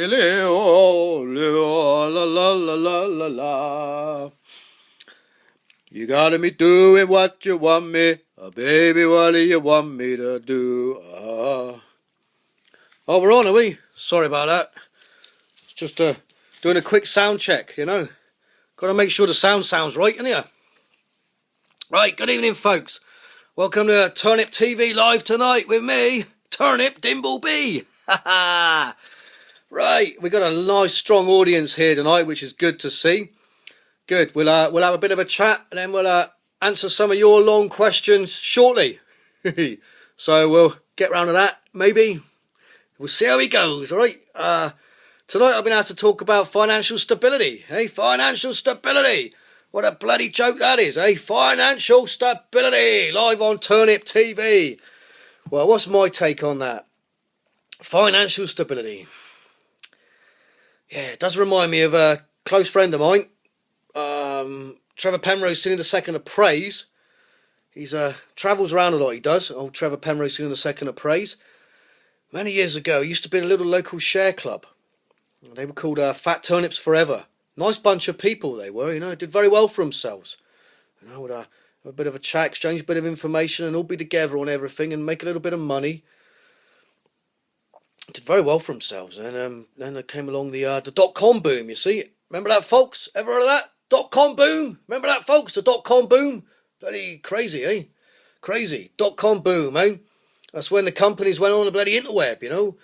la la la la la la. You gotta be doing what you want me, baby, what do you want me to do? Oh, we're on, are we? Sorry about that. It's just doing a quick sound check, you know. Gotta make sure the sound sounds right, innit? Right, good evening, folks. Welcome to Turnip TV live tonight with me, Turnip Dimbleby. Right, we got a nice strong audience here tonight, which is good to see. Good. We'll have a bit of a chat, and then we'll answer some of your long questions shortly. So we'll get round to that. Maybe we'll see how it goes. All right. Tonight I've been asked to talk about financial stability. Hey, financial stability. What a bloody joke that is. Hey, financial stability live on Turnip TV. Well, what's my take on that? Financial stability. Yeah, it does remind me of a close friend of mine. Trevor Penrose singing the second of praise. He's travels around a lot, he does. Old Trevor Penrose singing the second of praise. Many years ago, he used to be in a little local share club. They were called Fat Turnips Forever. Nice bunch of people they were, you know. They did very well for themselves. You know, would have a bit of a chat, exchange a bit of information, and all be together on everything and make a little bit of money. Did very well for themselves. And then there came along the dot-com boom, you see. Remember that, folks? Ever heard of that? Dot-com boom? Remember that, folks? The dot-com boom? Bloody crazy, eh? Crazy. Dot-com boom, eh? That's when the companies went on the bloody interweb, you know?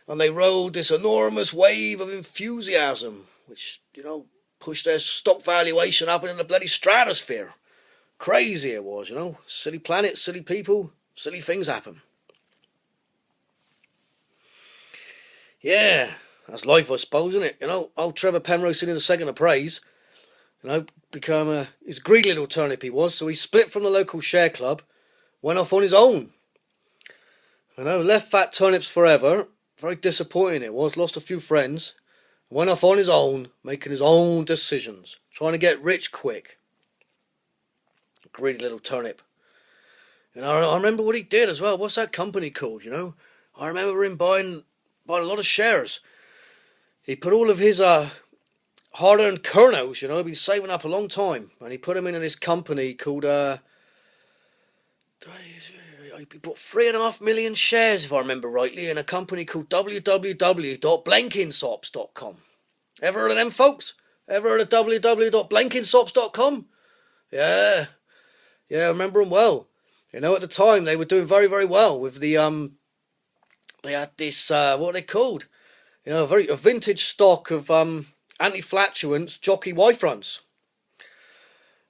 And they rode this enormous wave of enthusiasm, which, you know, pushed their stock valuation up into the bloody stratosphere. Crazy it was, you know? Silly planet, silly people, silly things happen. Yeah, that's life, I suppose, isn't it? You know, old Trevor Penrose singing the second of praise. You know, he's a greedy little turnip he was, so he split from the local share club, went off on his own. You know, left Fat Turnips Forever. Very disappointing it was, lost a few friends. Went off on his own, making his own decisions, trying to get rich quick. Greedy little turnip. You know, I remember what he did as well. What's that company called, you know? I remember him buying a lot of shares. He put all of his hard-earned kernels, you know, he'd been saving up a long time, and he put them into this company called, he bought 3.5 million shares, if I remember rightly, in a company called www.blankinsops.com. Ever heard of them, folks? Ever heard of www.blankinsops.com? Yeah, I remember them well. You know, at the time, they were doing very, very well with the, they had this, what are they called? You know, a vintage stock of, anti-flatulence jockey Y-fronts.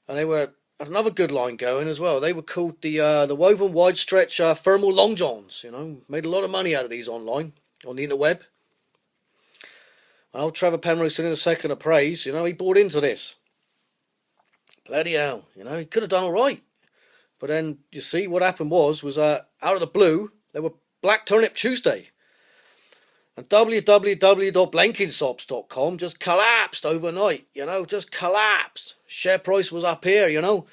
And they had another good line going as well. They were called the woven wide stretch thermal long johns, you know. Made a lot of money out of these online, on the interweb. And old Trevor Penrose in a second of praise, you know, he bought into this. Bloody hell, you know, he could have done all right. But then, you see, what happened was out of the blue, there were Black Turnip Tuesday. And www.blankinsops.com just collapsed overnight, you know, just collapsed. Share price was up here, you know,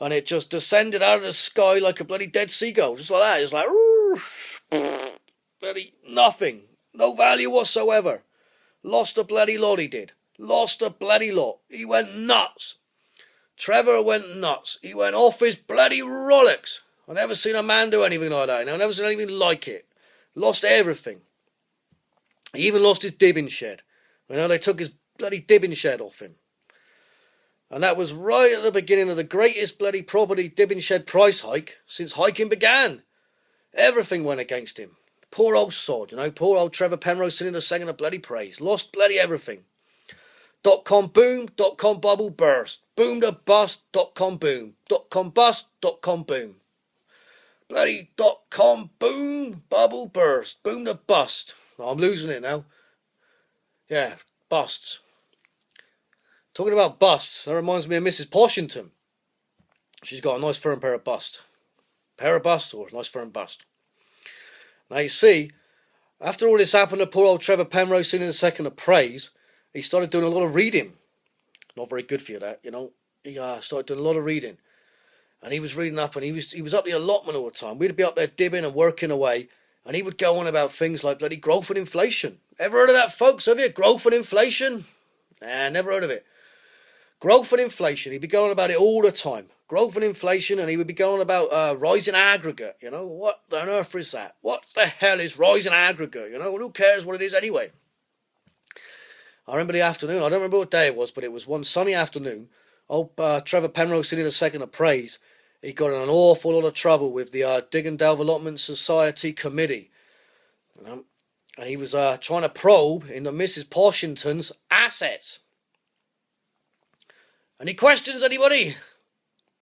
and it just descended out of the sky like a bloody dead seagull, just like that. It's like, bloody nothing, no value whatsoever. Lost a bloody lot, he did. Lost a bloody lot. He went nuts. Trevor went nuts. He went off his bloody rollicks. I've never seen a man do anything like that. I've never seen anything like it. Lost everything. He even lost his dibbing shed. You know, they took his bloody dibbing shed off him. And that was right at the beginning of the greatest bloody property dibbing shed price hike since hiking began. Everything went against him. Poor old sod, you know, poor old Trevor Penrose singing the second of bloody praise. Lost bloody everything. .com boom, .com bubble burst. Boom to bust, .com boom. .com bust, .com boom. Bloody .com boom, bubble burst. Boom to bust. Oh, I'm losing it now. Yeah, busts. Talking about busts, that reminds me of Mrs. Poshington. She's got a nice firm pair of busts. Pair of busts or a nice firm bust. Now you see, after all this happened to poor old Trevor Penrose singing the second of praise, he started doing a lot of reading. Not very good for you, that, you know. He started doing a lot of reading. And he was reading up, and he was up the allotment all the time. We'd be up there dibbing and working away. And he would go on about things like bloody growth and inflation. Ever heard of that, folks? Have you? Growth and inflation? Nah, never heard of it. Growth and inflation. He'd be going about it all the time. Growth and inflation, and he would be going about rising aggregate. You know, what on earth is that? What the hell is rising aggregate? You know, who cares what it is anyway? I remember the afternoon. I don't remember what day it was, but it was one sunny afternoon. Old Trevor Penrose in a second of praise. He got in an awful lot of trouble with the Dig&delve Allotment Society Committee. You know, and he was trying to probe into Mrs. Poshington's assets. Any questions, anybody?